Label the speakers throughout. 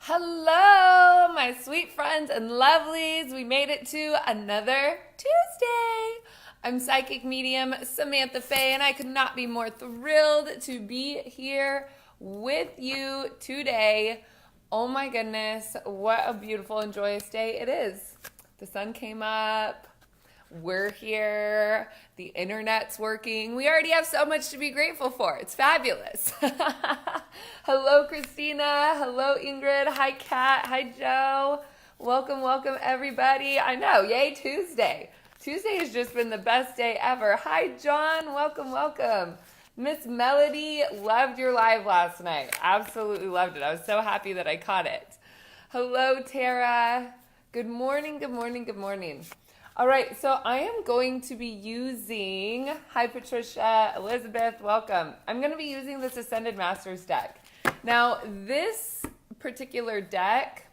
Speaker 1: Hello, my sweet friends and lovelies. We made it to another Tuesday. I'm psychic medium Samantha Faye, and I could not be more thrilled to be here with you today. Oh my goodness, what a beautiful and joyous day it is. The sun came up. We're here. The internet's working. We already have so much to be grateful for. It's fabulous. Hello, Christina. Hello, Ingrid. Hi, Kat. Hi, Joe. Welcome, everybody. I know. Yay, Tuesday. Tuesday has just been the best day ever. Hi, John. Welcome. Miss Melody, loved your live last night. Absolutely loved it. I was so happy that I caught it. Hello, Tara. Good morning. All right, so I am going to be using, hi Patricia, Elizabeth, welcome. I'm going to be using this Ascended Masters deck. Now, this particular deck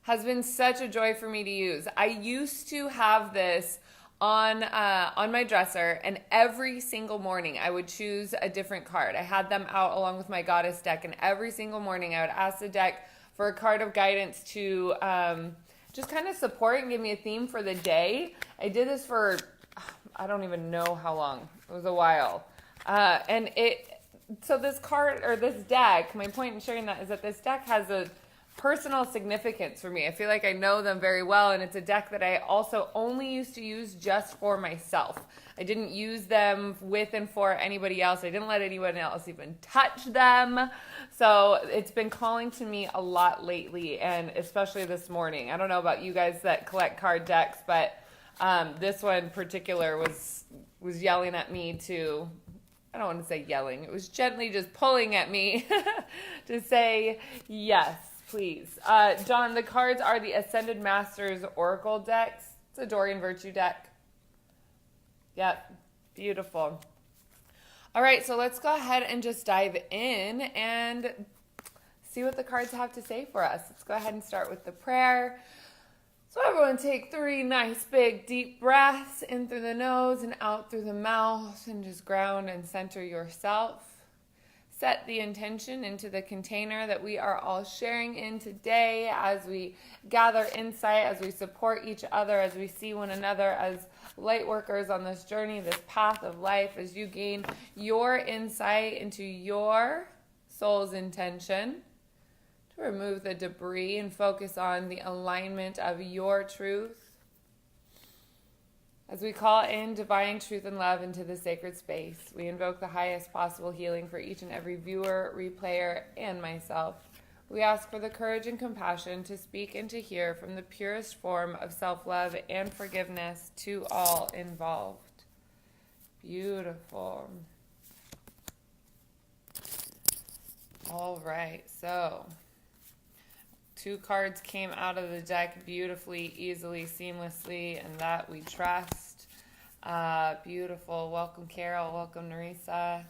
Speaker 1: has been such a joy for me to use. I used to have this on my dresser, and every single morning I would choose a different card. I had them out along with my Goddess deck, and every single morning I would ask the deck for a card of guidance to just kind of support and give me a theme for the day. I did this for, I don't even know how long. It was a while. So this card, or this deck, my point in sharing that is that this deck has a personal significance for me. I feel like I know them very well, and it's a deck that I also only used to use just for myself. I didn't use them with and for anybody else. I didn't let anyone else even touch them. So it's been calling to me a lot lately, and especially this morning. I don't know about you guys that collect card decks, but this one in particular was yelling at me to, I don't want to say yelling, it was gently just pulling at me to say yes, please. John, the cards are the Ascended Masters Oracle decks. It's a Dorian Virtue deck. Yep, beautiful. All right, so let's go ahead and just dive in and see what the cards have to say for us. Let's go ahead and start with the prayer. So everyone take 3 nice big deep breaths in through the nose and out through the mouth, and just ground and center yourself. Set the intention into the container that we are all sharing in today as we gather insight, as we support each other, as we see one another as light workers on this journey, this path of life, as you gain your insight into your soul's intention to remove the debris and focus on the alignment of your truth. As we call in divine truth and love into the sacred space, we invoke the highest possible healing for each and every viewer, replayer, and myself. We ask for the courage and compassion to speak and to hear from the purest form of self-love and forgiveness to all involved. Beautiful. All right, so 2 cards came out of the deck beautifully, easily, seamlessly, and that we trust. Beautiful. Welcome, Carol. Welcome, Narisa.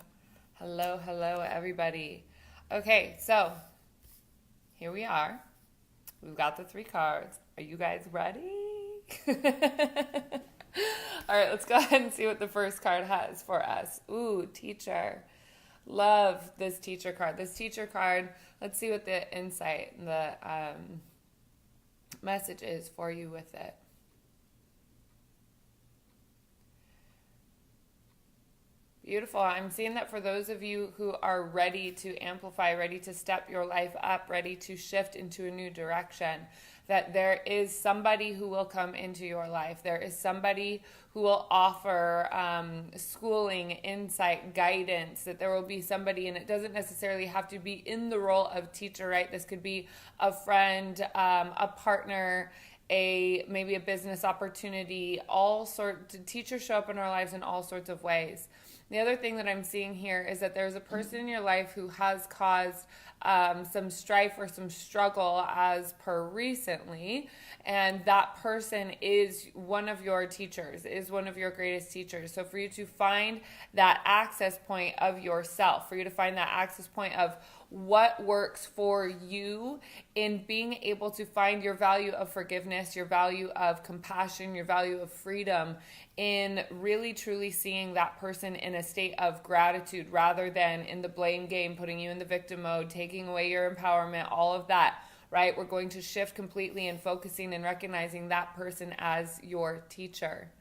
Speaker 1: Hello, everybody. Okay, so here we are. We've got the 3 cards. Are you guys ready? All right, let's go ahead and see what the first card has for us. Ooh, teacher. Love this teacher card. Let's see what the insight, the message is for you with it. Beautiful. I'm seeing that for those of you who are ready to amplify, ready to step your life up, ready to shift into a new direction, that there is somebody who will come into your life. There is somebody who will offer schooling, insight, guidance, that there will be somebody, and it doesn't necessarily have to be in the role of teacher, right? This could be a friend, a partner, maybe a business opportunity. Teachers show up in our lives in all sorts of ways. The other thing that I'm seeing here is that there's a person in your life who has caused some strife or some struggle as per recently, and that person is one of your teachers, is one of your greatest teachers. So for you to find that access point of yourself, for you to find that access point of what works for you in being able to find your value of forgiveness, your value of compassion, your value of freedom, in really truly seeing that person in a state of gratitude rather than in the blame game, putting you in the victim mode, taking away your empowerment, all of that, right? We're going to shift completely and focusing and recognizing that person as your teacher.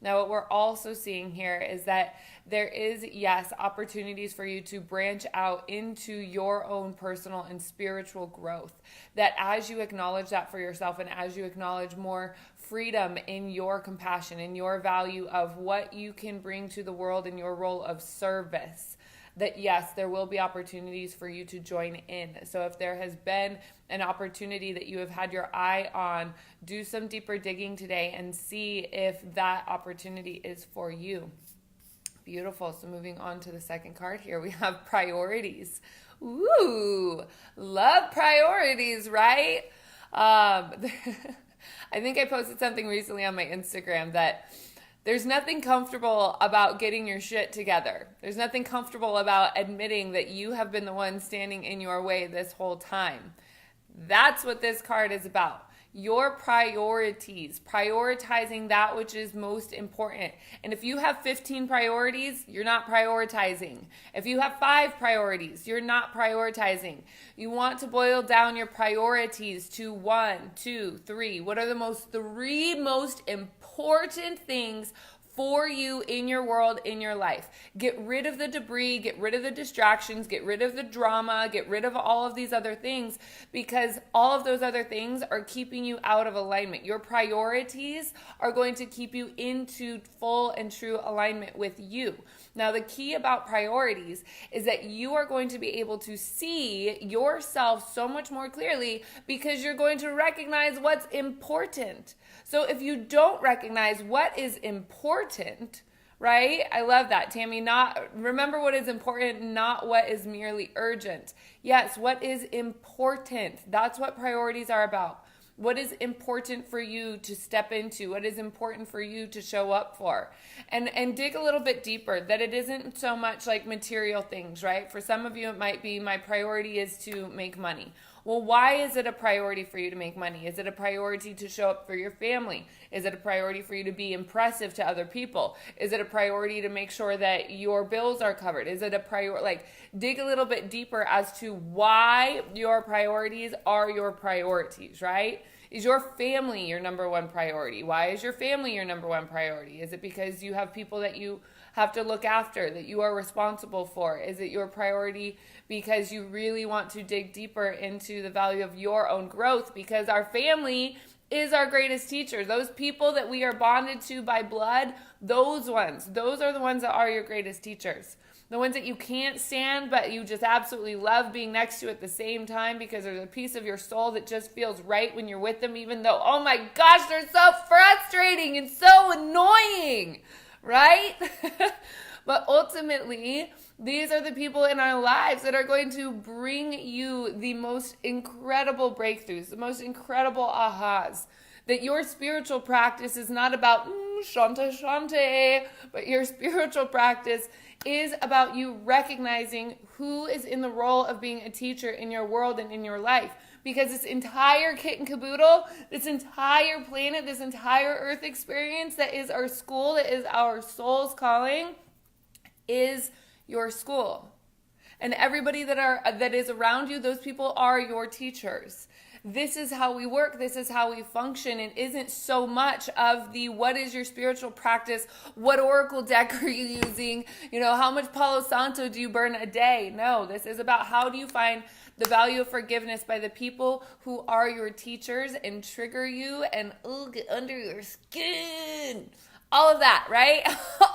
Speaker 1: Now, what we're also seeing here is that there is, yes, opportunities for you to branch out into your own personal and spiritual growth. That as you acknowledge that for yourself and as you acknowledge more freedom in your compassion, in your value of what you can bring to the world in your role of service, that yes, there will be opportunities for you to join in. So if there has been an opportunity that you have had your eye on, do some deeper digging today and see if that opportunity is for you. Beautiful. So moving on to the second card here, we have priorities. Ooh, love priorities, right? I think I posted something recently on my Instagram that there's nothing comfortable about getting your shit together. There's nothing comfortable about admitting that you have been the one standing in your way this whole time. That's what this card is about. Your priorities, prioritizing that which is most important. And if you have 15 priorities, you're not prioritizing. If you have 5 priorities, you're not prioritizing. You want to boil down your priorities to 1, 2, 3. What are the 3 most important things for you in your world, in your life? Get rid of the debris, get rid of the distractions, get rid of the drama, get rid of all of these other things, because all of those other things are keeping you out of alignment. Your priorities are going to keep you into full and true alignment with you. Now, the key about priorities is that you are going to be able to see yourself so much more clearly because you're going to recognize what's important. So if you don't recognize what is important, right? I love that, Tammy. Remember what is important, not what is merely urgent. Yes, what is important. That's what priorities are about. What is important for you to step into? What is important for you to show up for? And dig a little bit deeper, that it isn't so much like material things, right? For some of you, it might be, my priority is to make money. Well, why is it a priority for you to make money? Is it a priority to show up for your family? Is it a priority for you to be impressive to other people? Is it a priority to make sure that your bills are covered? Is it a priority? Dig a little bit deeper as to why your priorities are your priorities, right? Is your family your number one priority? Why is your family your number one priority? Is it because you have people that you have to look after, that you are responsible for? Is it your priority because you really want to dig deeper into the value of your own growth? Because our family is our greatest teacher. Those people that we are bonded to by blood, those are the ones that are your greatest teachers. The ones that you can't stand, but you just absolutely love being next to at the same time because there's a piece of your soul that just feels right when you're with them, even though, oh my gosh, they're so frustrating and so annoying, right? But ultimately, these are the people in our lives that are going to bring you the most incredible breakthroughs, the most incredible ahas. That your spiritual practice is not about shante, but your spiritual practice is about you recognizing who is in the role of being a teacher in your world and in your life. Because this entire kit and caboodle, this entire planet, this entire earth experience that is our school, that is our soul's calling, is your school. And everybody that is around you, those people are your teachers. This is how we work. This is how we function. It isn't so much of the what is your spiritual practice? What oracle deck are you using? How much Palo Santo do you burn a day? No, this is about how do you find the value of forgiveness by the people who are your teachers and trigger you and get under your skin. All of that, right?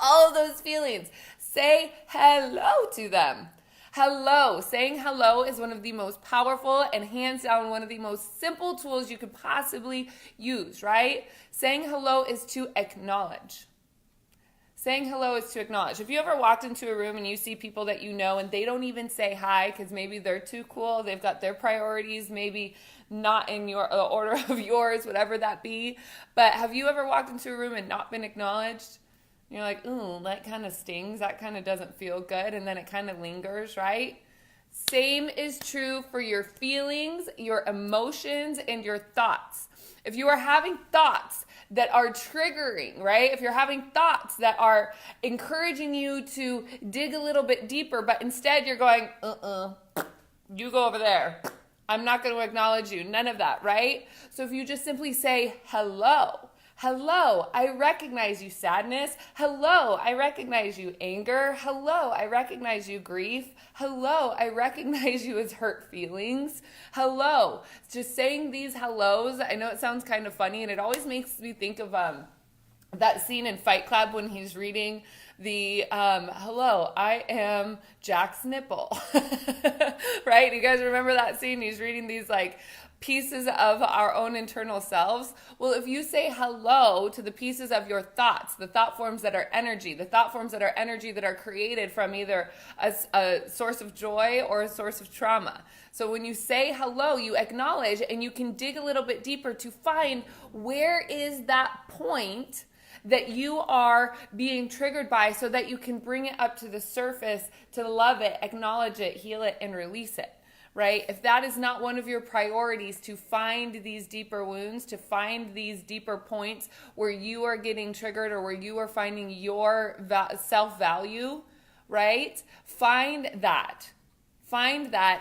Speaker 1: All of those feelings. Say hello to them. Hello. Saying hello is one of the most powerful and hands down one of the most simple tools you could possibly use, right? Saying hello is to acknowledge. Saying hello is to acknowledge. If you ever walked into a room and you see people that you know and they don't even say hi because maybe they're too cool, they've got their priorities, maybe not in your order of yours, whatever that be. But have you ever walked into a room and not been acknowledged? You're like, ooh, that kind of stings. That kind of doesn't feel good. And then it kind of lingers, right? Same is true for your feelings, your emotions, and your thoughts. If you are having thoughts that are triggering, right? If you're having thoughts that are encouraging you to dig a little bit deeper, but instead you're going, you go over there. I'm not going to acknowledge you. None of that, right? So if you just simply say, hello, I recognize you, sadness. Hello, I recognize you, anger. Hello, I recognize you, grief. Hello, I recognize you as hurt feelings. Hello. Just saying these hellos, I know it sounds kind of funny, and it always makes me think of that scene in Fight Club when he's reading the hello, I am Jack's nipple. Right? You guys remember that scene? He's reading these like pieces of our own internal selves. Well, if you say hello to the pieces of your thoughts, the thought forms that are energy, the thought forms that are energy that are created from either a source of joy or a source of trauma. So when you say hello, you acknowledge, and you can dig a little bit deeper to find where is that point that you are being triggered by, so that you can bring it up to the surface to love it, acknowledge it, heal it, and release it. Right? If that is not one of your priorities, to find these deeper wounds, to find these deeper points where you are getting triggered or where you are finding your self-value, right? Find that,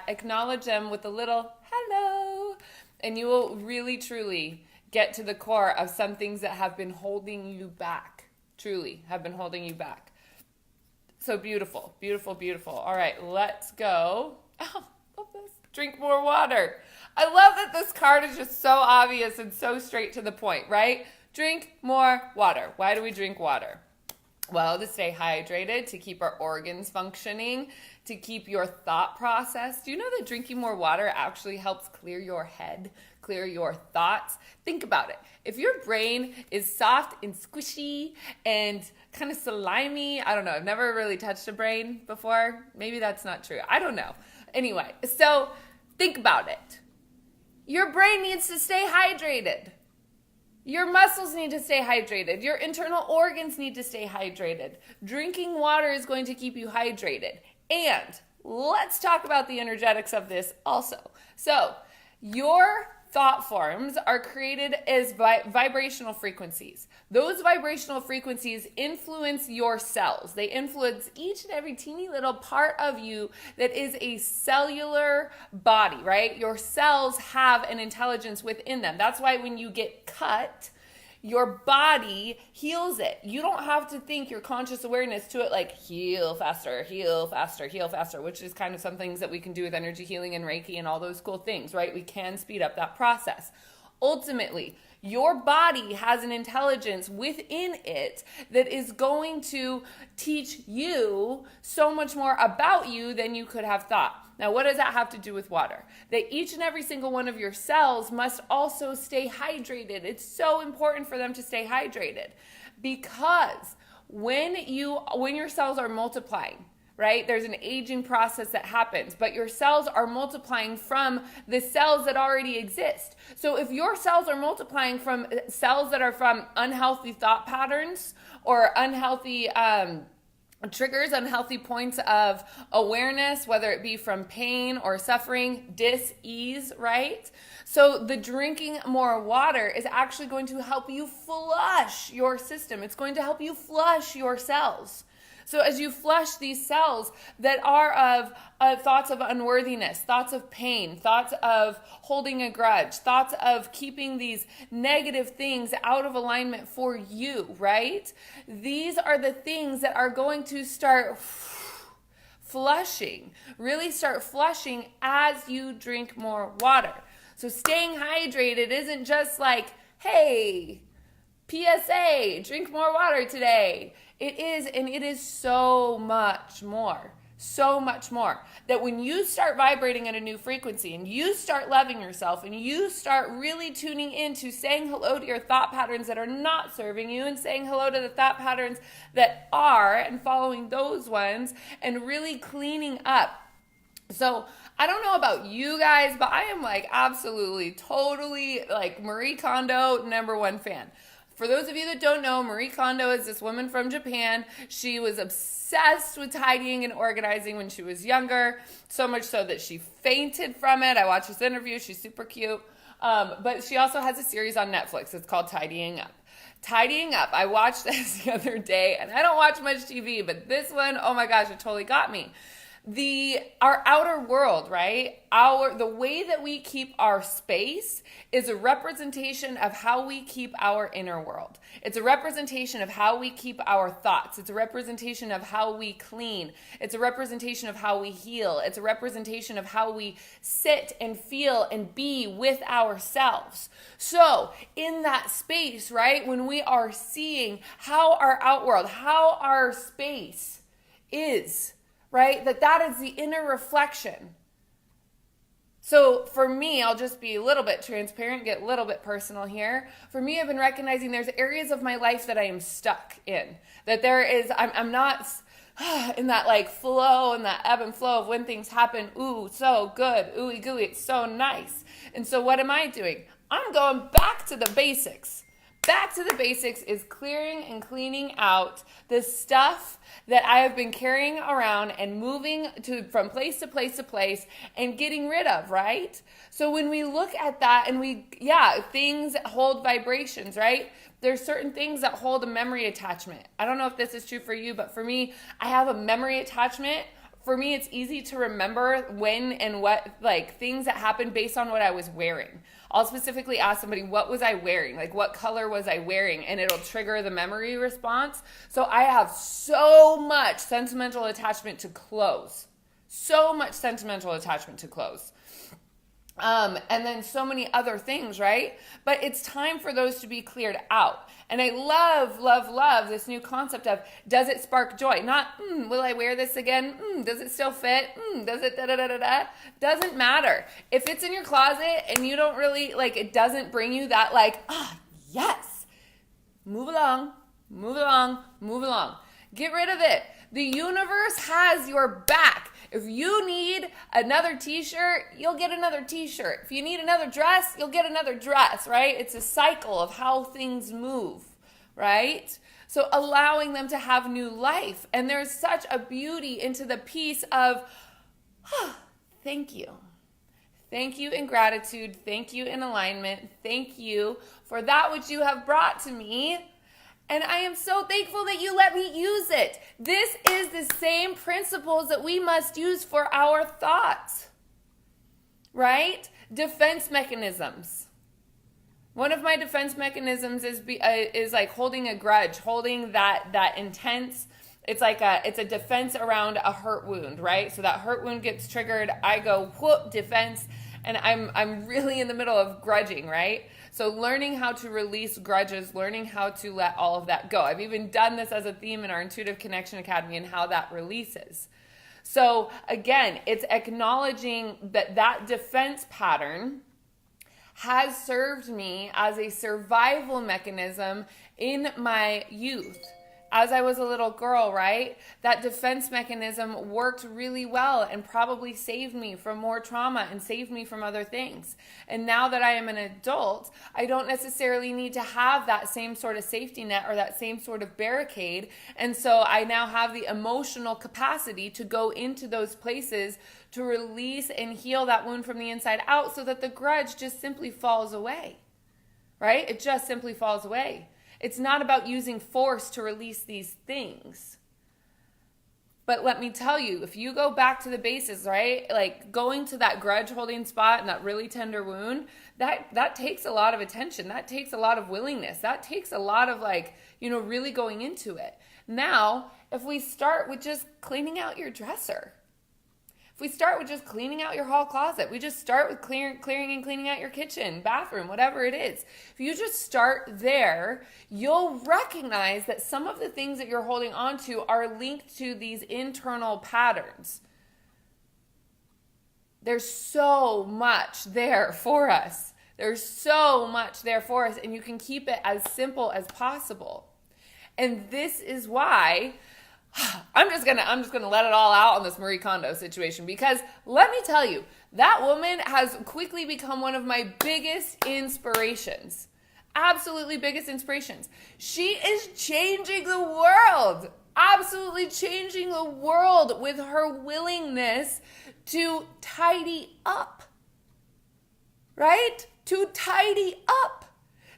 Speaker 1: acknowledge them with a little hello, and you will really, truly get to the core of some things that have been holding you back, truly have been holding you back. So beautiful, beautiful, beautiful. All right, let's go. Oh. Love this. Drink more water. I love that this card is just so obvious and so straight to the point, right? Drink more water. Why do we drink water? Well, to stay hydrated, to keep our organs functioning, to keep your thought process. Do you know that drinking more water actually helps clear your head, clear your thoughts? Think about it. If your brain is soft and squishy and kind of slimy, I don't know, I've never really touched a brain before. Maybe that's not true. I don't know. Anyway, so think about it. Your brain needs to stay hydrated. Your muscles need to stay hydrated. Your internal organs need to stay hydrated. Drinking water is going to keep you hydrated. And let's talk about the energetics of this also. So your thought forms are created as vibrational frequencies. Those vibrational frequencies influence your cells. They influence each and every teeny little part of you that is a cellular body, right? Your cells have an intelligence within them. That's why when you get cut, your body heals it. You don't have to think your conscious awareness to it like heal faster, heal faster, heal faster, which is kind of some things that we can do with energy healing and Reiki and all those cool things, right? We can speed up that process. Ultimately, your body has an intelligence within it that is going to teach you so much more about you than you could have thought. Now, what does that have to do with water? That each and every single one of your cells must also stay hydrated. It's so important for them to stay hydrated, because when your cells are multiplying, right, there's an aging process that happens, but your cells are multiplying from the cells that already exist. So if your cells are multiplying from cells that are from unhealthy thought patterns or unhealthy triggers, unhealthy points of awareness, whether it be from pain or suffering, dis-ease, right? So the drinking more water is actually going to help you flush your system. It's going to help you flush your cells. So as you flush these cells that are of thoughts of unworthiness, thoughts of pain, thoughts of holding a grudge, thoughts of keeping these negative things out of alignment for you, right? These are the things that are going to start flushing, really start flushing as you drink more water. So staying hydrated isn't just like, hey, PSA, drink more water today. It is, and it is so much more. So much more. That when you start vibrating at a new frequency and you start loving yourself and you start really tuning into saying hello to your thought patterns that are not serving you and saying hello to the thought patterns that are, and following those ones and really cleaning up. So I don't know about you guys, but I am like absolutely, totally like Marie Kondo #1 fan. For those of you that don't know, Marie Kondo is this woman from Japan. She was obsessed with tidying and organizing when she was younger, so much so that she fainted from it. I watched this interview. She's super cute. But she also has a series on Netflix. It's called Tidying Up. Tidying Up. I watched this the other day, and I don't watch much TV, but this one, oh my gosh, it totally got me. Our outer world, right? The way that we keep our space is a representation of how we keep our inner world. It's a representation of how we keep our thoughts. It's a representation of how we clean. It's a representation of how we heal. It's a representation of how we sit and feel and be with ourselves. So in that space, right, when we are seeing how our outworld, how our space is, right? That is the inner reflection. So for me, I'll just be a little bit transparent, get a little bit personal here. For me, I've been recognizing there's areas of my life that I am stuck in. That there is, I'm not in that like flow and that ebb and flow of when things happen. Ooh, so good. Ooey gooey. It's so nice. And so what am I doing? I'm going back to the basics. Back to the basics is clearing and cleaning out the stuff that I have been carrying around and moving from place to place to place and getting rid of, right? So when we look at that and things hold vibrations, right? There's certain things that hold a memory attachment. I don't know if this is true for you, but for me, I have a memory attachment. For me, it's easy to remember when and what, like things that happened based on what I was wearing. I'll specifically ask somebody, what was I wearing? Like, what color was I wearing? And it'll trigger the memory response. So I have so much sentimental attachment to clothes. So much sentimental attachment to clothes. And then so many other things, right? But it's time for those to be cleared out. And I love, love, love this new concept of, does it spark joy? Not, will I wear this again? Does it still fit? Does it da-da-da-da-da? Doesn't matter. If it's in your closet and you don't really, like, it doesn't bring you that, like, yes. Move along, move along, move along. Get rid of it. The universe has your back. If you need another t-shirt, you'll get another t-shirt. If you need another dress, you'll get another dress, right? It's a cycle of how things move, right? So allowing them to have new life. And there's such a beauty into the piece of, thank you. Thank you in gratitude. Thank you in alignment. Thank you for that which you have brought to me. And I am so thankful that you let me use it. This is the same principles that we must use for our thoughts, right? Defense mechanisms. One of my defense mechanisms is like holding a grudge, holding that intense. It's a defense around a hurt wound, right? So that hurt wound gets triggered. I go whoop defense, and I'm really in the middle of grudging, right? So learning how to release grudges, learning how to let all of that go. I've even done this as a theme in our Intuitive Connection Academy and how that releases. So again, it's acknowledging that defense pattern has served me as a survival mechanism in my youth. As I was a little girl, right? That defense mechanism worked really well and probably saved me from more trauma and saved me from other things. And now that I am an adult, I don't necessarily need to have that same sort of safety net or that same sort of barricade. And so I now have the emotional capacity to go into those places to release and heal that wound from the inside out so that the grudge just simply falls away, right? It just simply falls away. It's not about using force to release these things. But let me tell you, if you go back to the basics, right? Like going to that grudge holding spot and that really tender wound, that takes a lot of attention. That takes a lot of willingness. That takes a lot of really going into it. Now, if we start with just cleaning out your dresser, if we start with just cleaning out your hall closet, we just start with clearing and cleaning out your kitchen, bathroom, whatever it is. If you just start there, you'll recognize that some of the things that you're holding on to are linked to these internal patterns. There's so much there for us. There's so much there for us, and you can keep it as simple as possible. And this is why I'm just gonna let it all out on this Marie Kondo situation, because let me tell you, that woman has quickly become one of my biggest inspirations. absolutely biggest inspirations. She is changing the world, absolutely changing the world with her willingness to tidy up, right? To tidy up.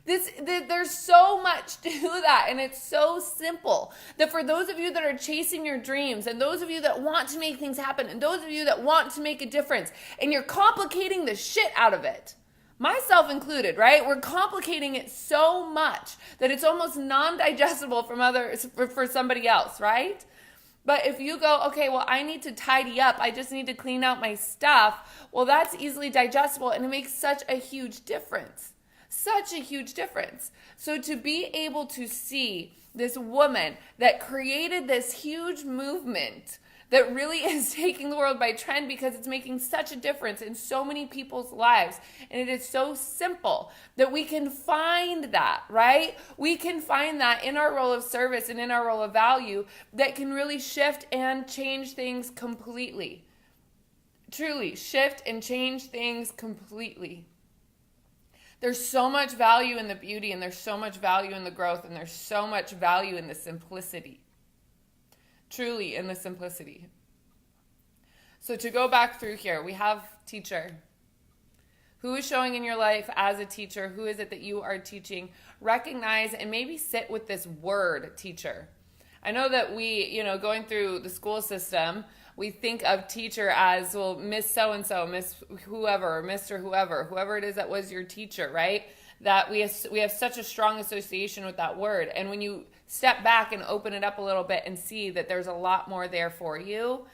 Speaker 1: There's so much to that, and it's so simple that for those of you that are chasing your dreams, and those of you that want to make things happen, and those of you that want to make a difference, and you're complicating the shit out of it, myself included, right? We're complicating it so much that it's almost non-digestible for somebody else, right? But if you go, okay, well, I need to tidy up, I just need to clean out my stuff, well, that's easily digestible, and it makes such a huge difference. Such a huge difference. So to be able to see this woman that created this huge movement that really is taking the world by trend because it's making such a difference in so many people's lives, and it is so simple that we can find that, right? We can find that in our role of service and in our role of value that can really shift and change things completely. Truly shift and change things completely. There's so much value in the beauty, and there's so much value in the growth, and there's so much value in the simplicity. Truly in the simplicity. So to go back through here, we have teacher. Who is showing in your life as a teacher? Who is it that you are teaching? Recognize and maybe sit with this word, teacher. I know that we, going through the school system, we think of teacher as, well, Miss so-and-so, Miss whoever, Mr. whoever it is that was your teacher, right? That we have such a strong association with that word. And when you step back and open it up a little bit and see that there's a lot more there for you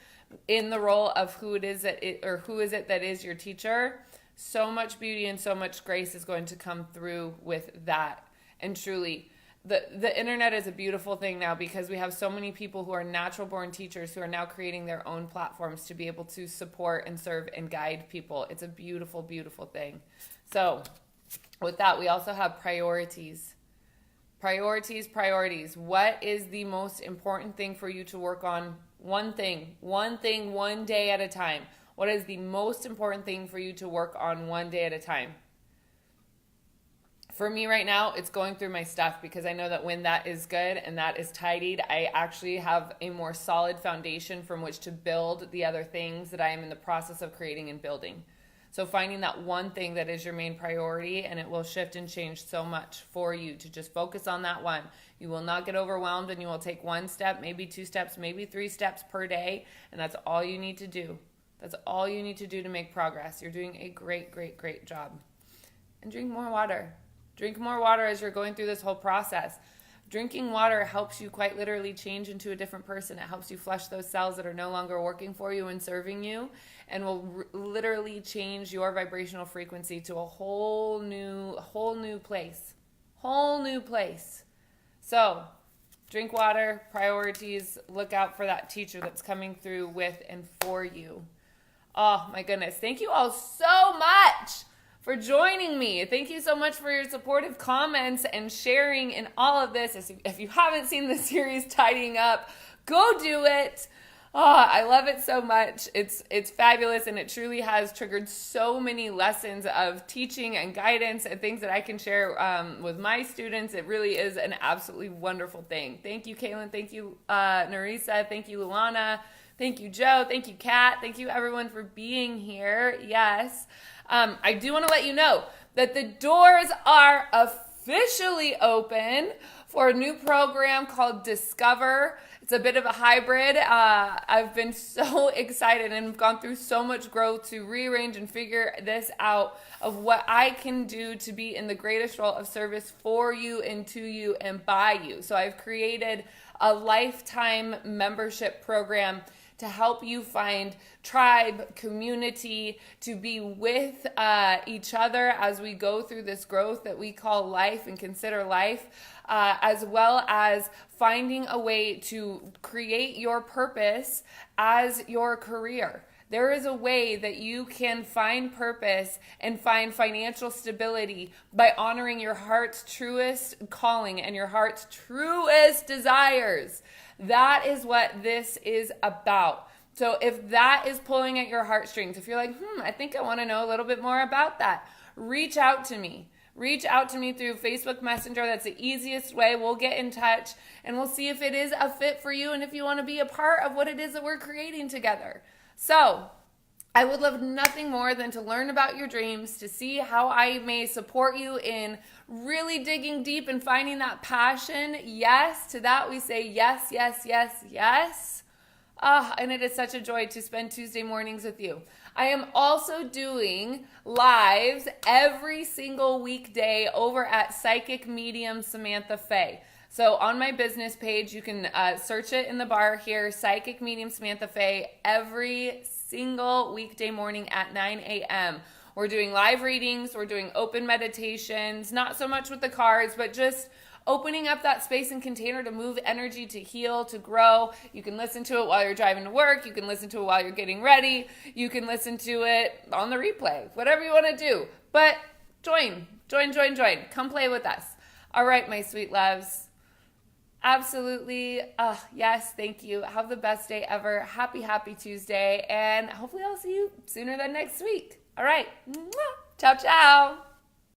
Speaker 1: in the role of who is it that is your teacher, so much beauty and so much grace is going to come through with that. And truly, the internet is a beautiful thing now because we have so many people who are natural born teachers who are now creating their own platforms to be able to support and serve and guide people. It's a beautiful, beautiful thing. So with that, we also have priorities. Priorities. What is the most important thing for you to work on? One thing, one day at a time. What is the most important thing for you to work on one day at a time? For me right now, it's going through my stuff because I know that when that is good and that is tidied, I actually have a more solid foundation from which to build the other things that I am in the process of creating and building. So finding that one thing that is your main priority, and it will shift and change so much for you to just focus on that one. You will not get overwhelmed, and you will take one step, maybe 2 steps, maybe 3 steps per day, and that's all you need to do. That's all you need to do to make progress. You're doing a great, great, great job. And drink more water. Drink more water as you're going through this whole process. Drinking water helps you quite literally change into a different person. It helps you flush those cells that are no longer working for you and serving you, and will literally change your vibrational frequency to a whole new place. Whole new place. So, drink water, priorities, look out for that teacher that's coming through with and for you. Oh my goodness. Thank you all so much for joining me. Thank you so much for your supportive comments and sharing in all of this. If you haven't seen the series Tidying Up, go do it. Oh, I love it so much. It's fabulous, and it truly has triggered so many lessons of teaching and guidance and things that I can share with my students. It really is an absolutely wonderful thing. Thank you, Kaylin. Thank you, Narisa. Thank you, Luana. Thank you, Joe. Thank you, Kat. Thank you, everyone, for being here. Yes. I do want to let you know that the doors are officially open for a new program called Discover. It's a bit of a hybrid. I've been so excited and gone through so much growth to rearrange and figure this out of what I can do to be in the greatest role of service for you and to you and by you. So I've created a lifetime membership program to help you find tribe, community, to be with each other as we go through this growth that we call life and consider life, as well as finding a way to create your purpose as your career. There is a way that you can find purpose and find financial stability by honoring your heart's truest calling and your heart's truest desires. That is what this is about. So if that is pulling at your heartstrings, if you're like, I think I want to know a little bit more about that, reach out to me. reach out to me through Facebook Messenger. That's the easiest way. We'll get in touch and we'll see if it is a fit for you and if you want to be a part of what it is that we're creating together. So I would love nothing more than to learn about your dreams, to see how I may support you in really digging deep and finding that passion. Yes, to that we say yes, yes, yes, yes. And it is such a joy to spend Tuesday mornings with you. I am also doing lives every single weekday over at Psychic Medium Samantha Faye. So on my business page, you can search it in the bar here, Psychic Medium Samantha Faye, every single weekday morning at 9 a.m. We're doing live readings, we're doing open meditations, not so much with the cards, but just opening up that space and container to move energy, to heal, to grow. You can listen to it while you're driving to work. You can listen to it while you're getting ready. You can listen to it on the replay, whatever you want to do. But join. Come play with us. All right, my sweet loves. Absolutely. Yes, thank you. Have the best day ever. Happy Tuesday. And hopefully I'll see you sooner than next week. All right. Ciao, ciao.